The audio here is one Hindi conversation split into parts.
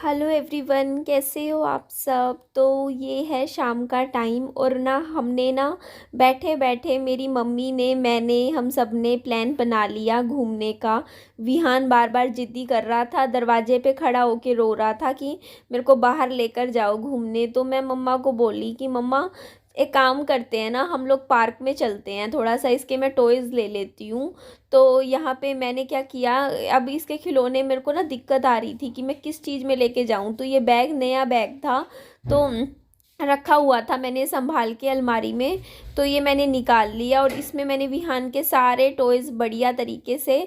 हेलो एवरीवन, कैसे हो आप सब। तो ये है शाम का टाइम और ना हमने ना बैठे बैठे मेरी मम्मी ने मैंने हम सब ने प्लान बना लिया घूमने का। विहान बार बार जिद्दी कर रहा था, दरवाजे पे खड़ा होके रो रहा था कि मेरे को बाहर लेकर जाओ घूमने। तो मैं मम्मा को बोली कि मम्मा एक काम करते हैं ना, हम लोग पार्क में चलते हैं, थोड़ा सा इसके मैं टॉयज़ ले लेती हूँ। तो यहाँ पे मैंने क्या किया, अब इसके खिलौने मेरे को ना दिक्कत आ रही थी कि मैं किस चीज़ में लेके जाऊँ। तो ये बैग नया बैग था, तो रखा हुआ था मैंने संभाल के अलमारी में। तो ये मैंने निकाल लिया और इसमें मैंने विहान के सारे टॉयज़ बढ़िया तरीके से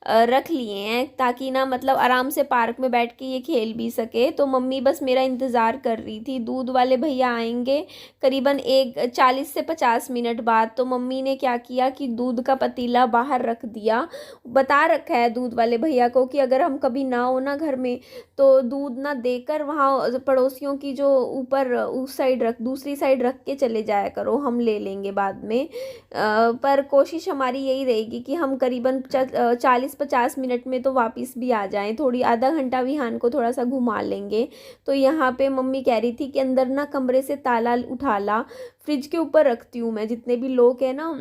रख लिए हैं, ताकि ना मतलब आराम से पार्क में बैठ के ये खेल भी सके। तो मम्मी बस मेरा इंतज़ार कर रही थी, दूध वाले भैया आएंगे करीबन एक 40 से 50 मिनट बाद। तो मम्मी ने क्या किया कि दूध का पतीला बाहर रख दिया। बता रखा है दूध वाले भैया को कि अगर हम कभी ना हो ना घर में, तो दूध ना देकर वहाँ पड़ोसियों की जो ऊपर उस साइड रख, दूसरी साइड रख के चले जाया करो, हम ले लेंगे बाद में। पर कोशिश हमारी यही रहेगी कि हम करीबन 40-50 मिनट में तो वापस भी आ जाएं, थोड़ी आधा घंटा विहान को थोड़ा सा घुमा लेंगे। तो यहाँ पे मम्मी कह रही थी कि अंदर ना कमरे से ताला उठा ला, फ्रिज के ऊपर रखती हूँ मैं, जितने भी लोग हैं ना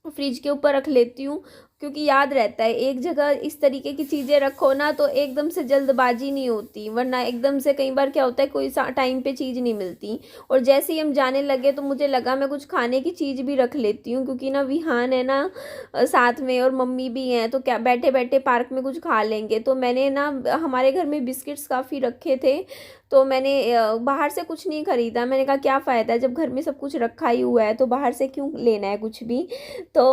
फ्रिज के ऊपर रख लेती हूँ, क्योंकि याद रहता है एक जगह इस तरीके की चीज़ें रखो ना तो एकदम से जल्दबाजी नहीं होती, वरना एकदम से कई बार क्या होता है कोई टाइम पे चीज़ नहीं मिलती। और जैसे ही हम जाने लगे तो मुझे लगा मैं कुछ खाने की चीज़ भी रख लेती हूँ, क्योंकि ना विहान है ना साथ में और मम्मी भी हैं, तो क्या बैठे बैठे पार्क में कुछ खा लेंगे। तो मैंने ना हमारे घर में बिस्किट्स काफ़ी रखे थे, तो मैंने बाहर से कुछ नहीं ख़रीदा। मैंने कहा क्या फ़ायदा है, जब घर में सब कुछ रखा ही हुआ है तो बाहर से क्यों लेना है कुछ भी। तो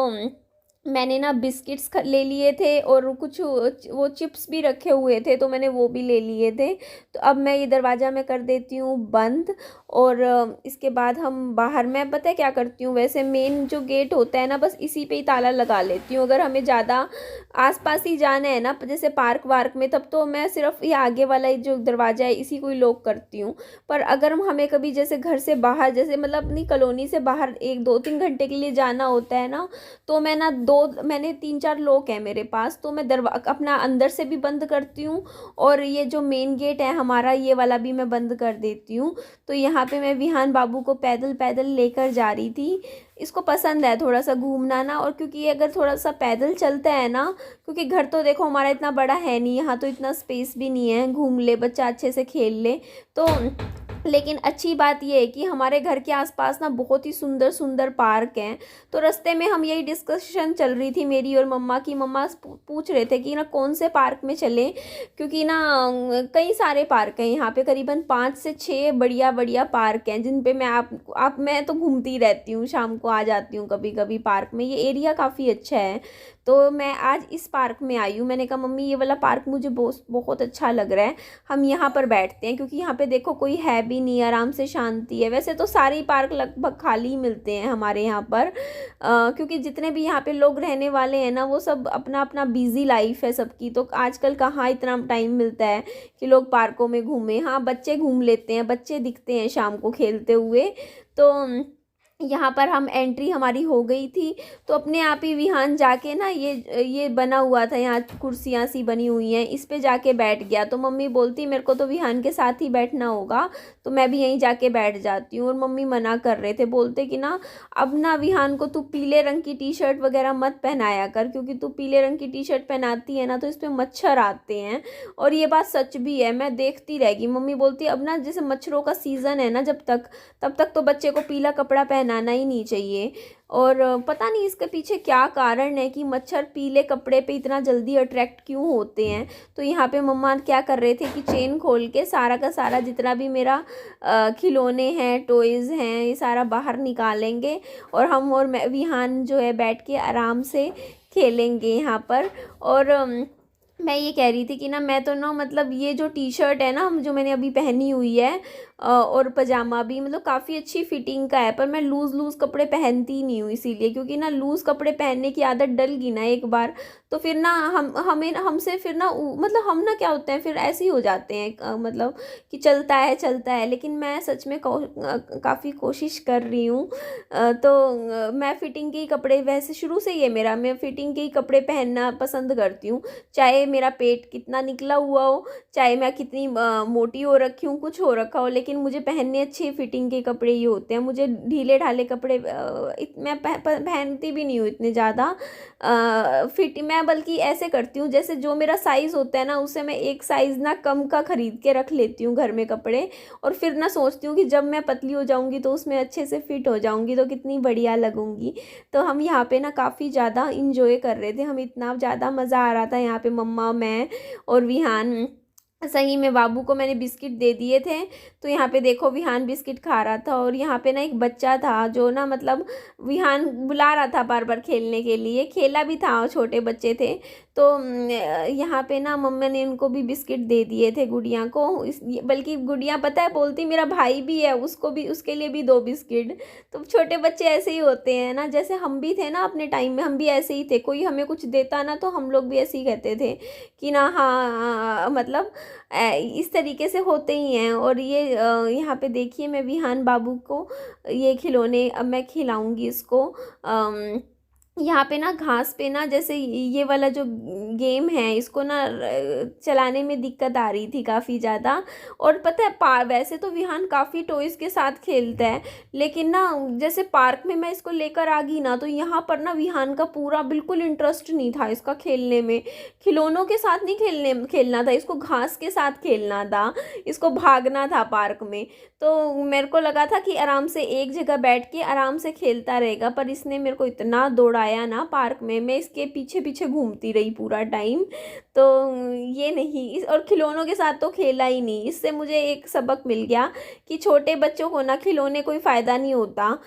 मैंने ना बिस्किट्स ले लिए थे और कुछ वो चिप्स भी रखे हुए थे, तो मैंने वो भी ले लिए थे। तो अब मैं ये दरवाज़ा मैं कर देती हूँ बंद, और इसके बाद हम बाहर, मैं पता है क्या करती हूँ, वैसे मेन जो गेट होता है ना बस इसी पे ही ताला लगा लेती हूँ। अगर हमें ज़्यादा आसपास ही जाना है ना जैसे पार्क वार्क में, तब तो मैं सिर्फ ये आगे वाला ही जो दरवाज़ा है इसी को ही लॉक करती हूँ। पर अगर हमें कभी जैसे घर से बाहर, जैसे मतलब अपनी कॉलोनी से बाहर 1-2-3 घंटे के लिए जाना होता है ना, तो मैं ना मैंने 3-4 लॉक है मेरे पास, तो मैं अपना अंदर से भी बंद करती हूँ और ये जो मेन गेट है हमारा ये वाला भी मैं बंद कर देती हूँ। तो यहाँ पे मैं विहान बाबू को पैदल पैदल लेकर जा रही थी। इसको पसंद है थोड़ा सा घूमना ना, और क्योंकि ये अगर थोड़ा सा पैदल चलता है ना, क्योंकि घर तो देखो हमारा इतना बड़ा है नहीं, यहाँ तो इतना स्पेस भी नहीं है, घूम ले बच्चा अच्छे से खेल ले। तो लेकिन अच्छी बात ये है कि हमारे घर के आसपास ना बहुत ही सुंदर सुंदर पार्क हैं। तो रास्ते में हम यही डिस्कशन चल रही थी मेरी और मम्मा की, मम्मा पूछ रहे थे कि ना कौन से पार्क में चलें, क्योंकि ना कई सारे पार्क हैं यहाँ पे, करीबन 5 से 6 बढ़िया बढ़िया पार्क हैं जिन पे मैं तो घूमती रहती हूँ, शाम को आ जाती हूँ कभी कभी पार्क में। ये एरिया काफ़ी अच्छा है, तो मैं आज इस पार्क में आई हूँ। मैंने कहा मम्मी ये वाला पार्क मुझे बहुत बहुत अच्छा लग रहा है, हम यहाँ पर बैठते हैं, क्योंकि यहाँ पे देखो कोई है भी नहीं, आराम से शांति है। वैसे तो सारे पार्क लगभग खाली ही मिलते हैं हमारे यहाँ पर, क्योंकि जितने भी यहाँ पे लोग रहने वाले हैं ना वो सब अपना अपना बिजी लाइफ है सबकी, तो आजकल कहाँ इतना टाइम मिलता है कि लोग पार्कों में घूमें। हाँ बच्चे घूम लेते हैं, बच्चे दिखते हैं शाम को खेलते हुए। तो यहाँ पर हम एंट्री हमारी हो गई थी, तो अपने आप ही विहान जाके ना ये बना हुआ था, यहाँ कुर्सियाँ सी बनी हुई हैं, इस पे जाके बैठ गया। तो मम्मी बोलती मेरे को तो विहान के साथ ही बैठना होगा, तो मैं भी यहीं जाके बैठ जाती हूँ। और मम्मी मना कर रहे थे, बोलते कि ना अब ना विहान को तू पीले रंग की टी शर्ट वगैरह मत पहनाया कर, क्योंकि तू पीले रंग की टी शर्ट पहनाती है ना तो इस पर मच्छर आते हैं। और ये बात सच भी है, मैं देखती रहेगी। मम्मी बोलती अब ना जैसे मच्छरों का सीज़न है ना, तब तक तो बच्चे को पीला कपड़ा पहनाना ही नहीं चाहिए। और पता नहीं इसके पीछे क्या कारण है कि मच्छर पीले कपड़े पे इतना जल्दी अट्रैक्ट क्यों होते हैं। तो यहाँ पे मम्मा क्या कर रहे थे कि चेन खोल के सारा का सारा जितना भी मेरा खिलौने हैं टॉयज़ हैं ये सारा बाहर निकालेंगे, और हम और मैं विहान जो है बैठ के आराम से खेलेंगे यहाँ पर। और मैं ये कह रही थी कि ना मैं तो ना मतलब ये जो टी शर्ट है ना जो मैंने अभी पहनी हुई है, और पजामा भी मतलब काफ़ी अच्छी फिटिंग का है, पर मैं लूज़ लूज़ कपड़े पहनती ही नहीं हूँ इसीलिए, क्योंकि ना लूज़ कपड़े पहनने की आदत डल गई ना एक बार, तो फिर ना हमें हमसे फिर ना मतलब हम ना क्या होते हैं फिर ऐसे ही हो जाते हैं, मतलब कि चलता है। लेकिन मैं सच में काफ़ी कोशिश कर रही हूँ। तो मैं फ़िटिंग के ही कपड़े, वैसे शुरू से ही है मेरा, मैं फ़िटिंग के ही कपड़े पहनना पसंद करती हूँ, चाहे मेरा पेट कितना निकला हुआ हो, चाहे मैं कितनी मोटी हो रखी हूँ, कुछ हो रखा हो, लेकिन मुझे पहनने अच्छी फिटिंग के कपड़े ही होते हैं। मुझे ढीले ढाले कपड़े मैं पहनती भी नहीं हूँ इतने ज़्यादा फिट। मैं बल्कि ऐसे करती हूँ, जैसे जो मेरा साइज़ होता है ना, उससे मैं एक साइज़ ना कम का ख़रीद के रख लेती हूँ घर में कपड़े, और फिर ना सोचती हूँ कि जब मैं पतली हो जाऊँगी तो उसमें अच्छे से फिट हो जाऊँगी, तो कितनी बढ़िया लगूँगी। तो हम यहाँ पे ना काफ़ी ज़्यादा इंजॉय कर रहे थे, हम इतना ज़्यादा मज़ा आ रहा था यहाँ पे, मम्मा, मैं और विहान। सही में बाबू को मैंने बिस्किट दे दिए थे, तो यहाँ पे देखो विहान बिस्किट खा रहा था, और यहाँ पे ना एक बच्चा था जो ना मतलब विहान बुला रहा था बार बार खेलने के लिए, खेला भी था और छोटे बच्चे थे। तो यहाँ पे ना मम्मा ने उनको भी बिस्किट दे दिए थे, गुड़िया को। बल्कि गुड़िया पता है बोलती मेरा भाई भी है, उसको भी, उसके लिए भी 2 बिस्किट। तो छोटे बच्चे ऐसे ही होते हैं ना, जैसे हम भी थे ना अपने टाइम में, हम भी ऐसे ही थे। कोई हमें कुछ देता ना तो हम लोग भी ऐसे ही कहते थे कि ना हाँ, मतलब इस तरीके से होते ही हैं। और ये यहाँ पे देखिए, मैं विहान बाबू को ये खिलौने अब मैं खिलाऊंगी इसको। यहाँ पे ना घास पे ना, जैसे ये वाला जो गेम है, इसको ना चलाने में दिक्कत आ रही थी काफ़ी ज़्यादा। और पता है वैसे तो विहान काफ़ी टॉयज़ के साथ खेलता है, लेकिन ना जैसे पार्क में मैं इसको लेकर आ गई ना, तो यहाँ पर ना विहान का पूरा बिल्कुल इंटरेस्ट नहीं था इसका खेलने में। खिलौनों के साथ नहीं खेलना था इसको, घास के साथ खेलना था, इसको भागना था पार्क में। तो मेरे को लगा था कि आराम से एक जगह बैठ के आराम से खेलता रहेगा, पर इसने मेरे को इतना दौड़ाया ना पार्क में, मैं इसके पीछे पीछे घूमती रही पूरा टाइम। तो ये नहीं, इस और खिलौनों के साथ तो खेला ही नहीं। इससे मुझे एक सबक मिल गया कि छोटे बच्चों को ना खिलौने कोई फ़ायदा नहीं होता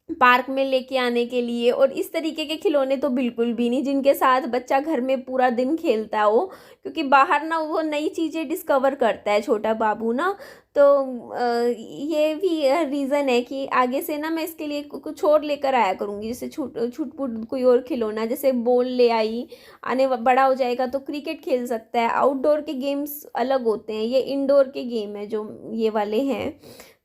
पार्क में लेके आने के लिए, और इस तरीके के खिलौने तो बिल्कुल भी नहीं जिनके साथ बच्चा घर में पूरा दिन खेलता हो, क्योंकि बाहर ना वो नई चीज़ें डिस्कवर करता है छोटा बाबू ना। तो ये भी रीज़न है कि आगे से ना मैं इसके लिए कुछ और लेकर आया करूँगी, जैसे छुटपुट कोई और खिलौना, जैसे बॉल ले आई, बड़ा हो जाएगा तो क्रिकेट खेल सकता है। आउटडोर के गेम्स अलग होते हैं, ये इंडोर के गेम है जो ये वाले हैं।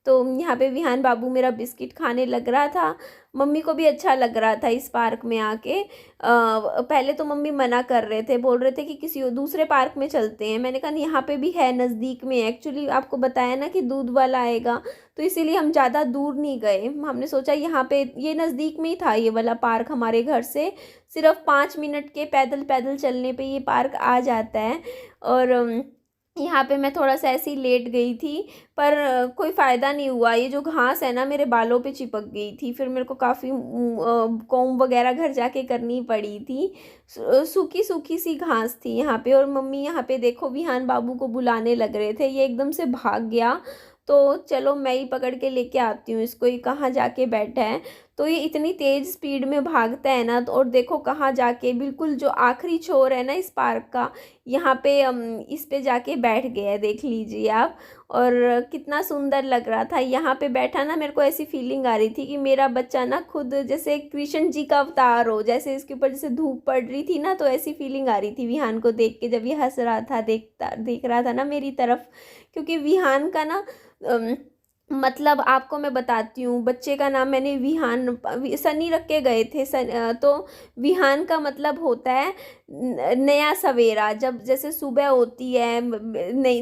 तो यहाँ पे विहान बाबू मेरा बिस्किट खाने लग रहा था, मम्मी को भी अच्छा लग रहा था इस पार्क में आके। पहले तो मम्मी मना कर रहे थे, बोल रहे थे कि किसी दूसरे पार्क में चलते हैं। मैंने कहा यहाँ पे भी है नज़दीक में, एक्चुअली आपको बताया ना कि दूध वाला आएगा, तो इसीलिए हम ज़्यादा दूर नहीं गए। हमने सोचा यहाँ पे, ये नज़दीक में ही था ये वाला पार्क हमारे घर से, सिर्फ 5 मिनट के पैदल पैदल चलने पर ये पार्क आ जाता है। और यहाँ पे मैं थोड़ा सा ऐसे ही लेट गई थी, पर कोई फ़ायदा नहीं हुआ। ये जो घास है ना मेरे बालों पे चिपक गई थी, फिर मेरे को काफ़ी कॉम्ब वगैरह घर जाके करनी पड़ी थी। सूखी सूखी सी घास थी यहाँ पे। और मम्मी यहाँ पे देखो विहान बाबू को बुलाने लग रहे थे, ये एकदम से भाग गया। तो चलो मैं ही पकड़ के लेके आती हूँ इसको, ये कहाँ जाके बैठा है। तो ये इतनी तेज़ स्पीड में भागता है ना, तो और देखो कहाँ जाके, बिल्कुल जो आखिरी छोर है ना इस पार्क का, यहाँ पे इस पे जाके बैठ गया है, देख लीजिए आप। और कितना सुंदर लग रहा था यहाँ पे बैठा ना। मेरे को ऐसी फीलिंग आ रही थी कि मेरा बच्चा ना खुद जैसे कृष्ण जी का अवतार हो, जैसे इसके ऊपर जैसे धूप पड़ रही थी ना, तो ऐसी फीलिंग आ रही थी विहान को देख के, जब ये हंस रहा था, देख रहा था ना मेरी तरफ। क्योंकि विहान का ना मतलब आपको मैं बताती हूँ, बच्चे का नाम मैंने विहान सनी रख के गए थे। तो विहान का मतलब होता है नया सवेरा, जब जैसे सुबह होती है,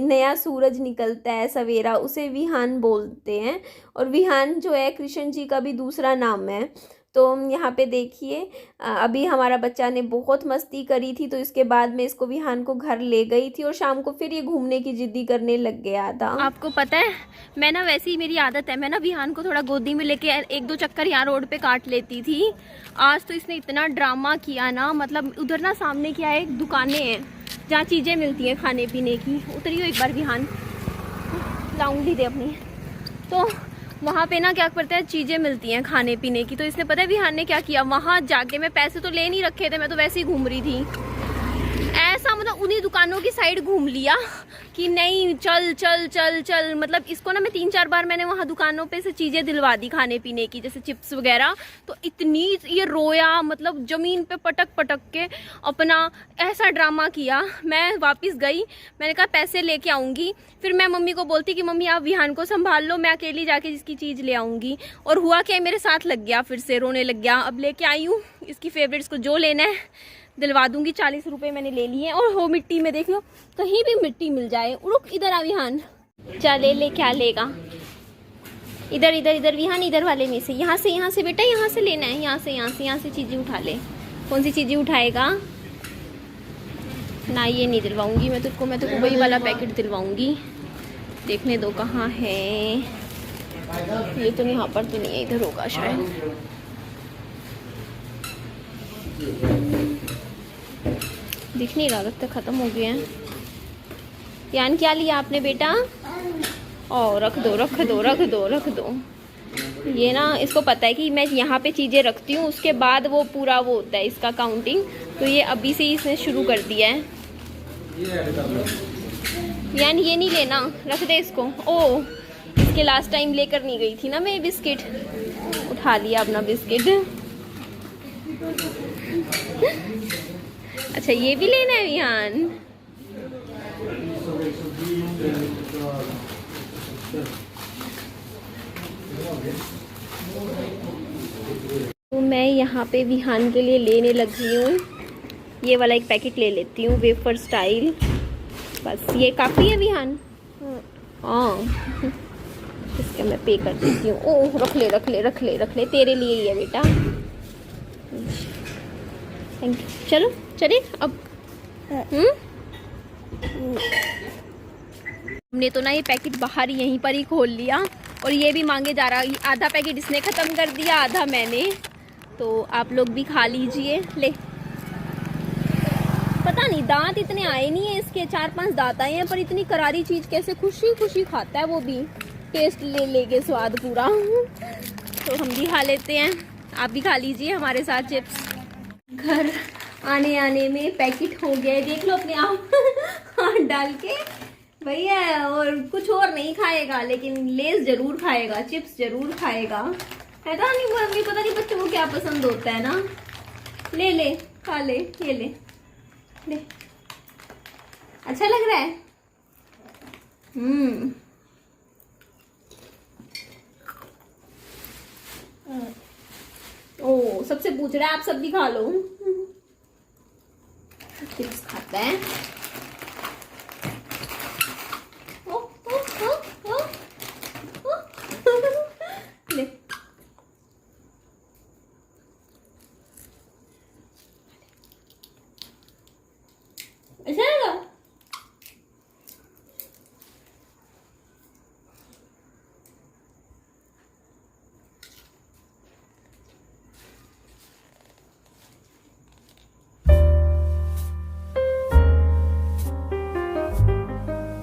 नया सूरज निकलता है सवेरा, उसे विहान बोलते हैं। और विहान जो है कृष्ण जी का भी दूसरा नाम है। तो यहाँ पे देखिए, अभी हमारा बच्चा ने बहुत मस्ती करी थी, तो इसके बाद मैं इसको विहान को घर ले गई थी, और शाम को फिर ये घूमने की जिद्दी करने लग गया था। आपको पता है, मैं ना वैसे ही मेरी आदत है, मैं ना विहान को थोड़ा गोदी में लेके 1-2 चक्कर यहाँ रोड पे काट लेती थी। आज तो इसने इतना ड्रामा किया ना, मतलब उधर ना सामने क्या है, एक दुकानें हैं जहाँ चीज़ें मिलती हैं खाने पीने की। उतरियो एक बार विहान, लाऊंगी दे अपनी। तो वहाँ पे ना क्या करते हैं, चीज़ें मिलती हैं खाने पीने की। तो इसने पता है विहान ने क्या किया, वहाँ जाके, मैं पैसे तो ले नहीं रखे थे, मैं तो वैसे ही घूम रही थी, ऐसा मतलब उन्हीं दुकानों की साइड घूम लिया कि नहीं चल चल चल चल। मतलब इसको ना मैं 3-4 बार मैंने वहाँ दुकानों पे से चीज़ें दिलवा दी खाने पीने की, जैसे चिप्स वगैरह। तो इतनी ये रोया, मतलब ज़मीन पे पटक पटक के अपना ऐसा ड्रामा किया। मैं वापस गई, मैंने कहा पैसे लेके आऊँगी। फिर मैं मम्मी को बोलती कि मम्मी आप विहान को संभाल लो, मैं अकेली जाके जिसकी चीज़ ले आऊँगी। और हुआ क्या, मेरे साथ लग गया, फिर से रोने लग गया। अब लेके आई हूँ इसकी फेवरेट्स को जो लेना है, दिलवा दूंगी। 40 रुपए मैंने ले लिए। और हो मिट्टी में देख लो, कहीं भी मिट्टी मिल जाए। रुक, इधर आ विहान, चले ले, क्या लेगा? इधर इधर इधर विहान, इधर वाले में से, यहाँ से बेटा, यहाँ से लेना है, यहाँ से चीजें उठा ले। कौन सी चीजें उठाएगा? ना ये नहीं दिलवाऊंगी मैं तुझको, मैं तुझको वही वाला पैकेट दिलवाऊंगी। देखने दो कहाँ है ये, तो यहाँ पर तो नहीं है, इधर होगा शायद। दिख नहीं रहा, लगता खत्म हो गया है। यान क्या लिया आपने बेटा? ओ रख दो रख दो रख दो रख दो। ये ना, इसको पता है कि मैं यहाँ पे चीज़ें रखती हूँ, उसके बाद वो पूरा वो होता है इसका काउंटिंग, तो ये अभी से ही इसने शुरू कर दिया है। यानी ये नहीं लेना, रख दे इसको। ओ, इसके लास्ट टाइम लेकर नहीं गई थी ना मैं बिस्किट, उठा लिया अपना बिस्किट। अच्छा ये भी लेना है विहान? तो मैं यहाँ पे विहान के लिए लेने लगी हूँ। ये वाला एक पैकेट ले लेती हूँ, वेफर स्टाइल। बस ये काफ़ी है विहान। हाँ, इसके मैं पे कर देती हूँ। ओह, रख ले रख ले रख ले रख ले, तेरे लिए ही है बेटा। Thank you. चलो चले अब। हमने तो ना ये पैकेट बाहर यहीं पर ही खोल लिया, और ये भी मांगे जा रहा है। आधा पैकेट इसने ख़त्म कर दिया, आधा मैंने। तो आप लोग भी खा लीजिए। ले, पता नहीं दांत इतने आए नहीं है इसके, 4-5 दांत आए हैं, पर इतनी करारी चीज़ कैसे खुशी खुशी खाता है वो भी, टेस्ट ले लेके स्वाद पूरा। तो हम भी खा लेते हैं, आप भी खा लीजिए हमारे साथ चिप्स। घर आने आने में पैकेट हो गए, देख लो अपने आप हाथ डाल के भैया। और कुछ और नहीं खाएगा, लेकिन लेस जरूर खाएगा, चिप्स जरूर खाएगा। है ना? नहीं पता नहीं बच्चों को क्या पसंद होता है ना। ले ले, खा ले, ये ले ले, अच्छा लग रहा है। ओ, सबसे पूछ रहा है, आप सब भी खा लो। चिप्स खाता है।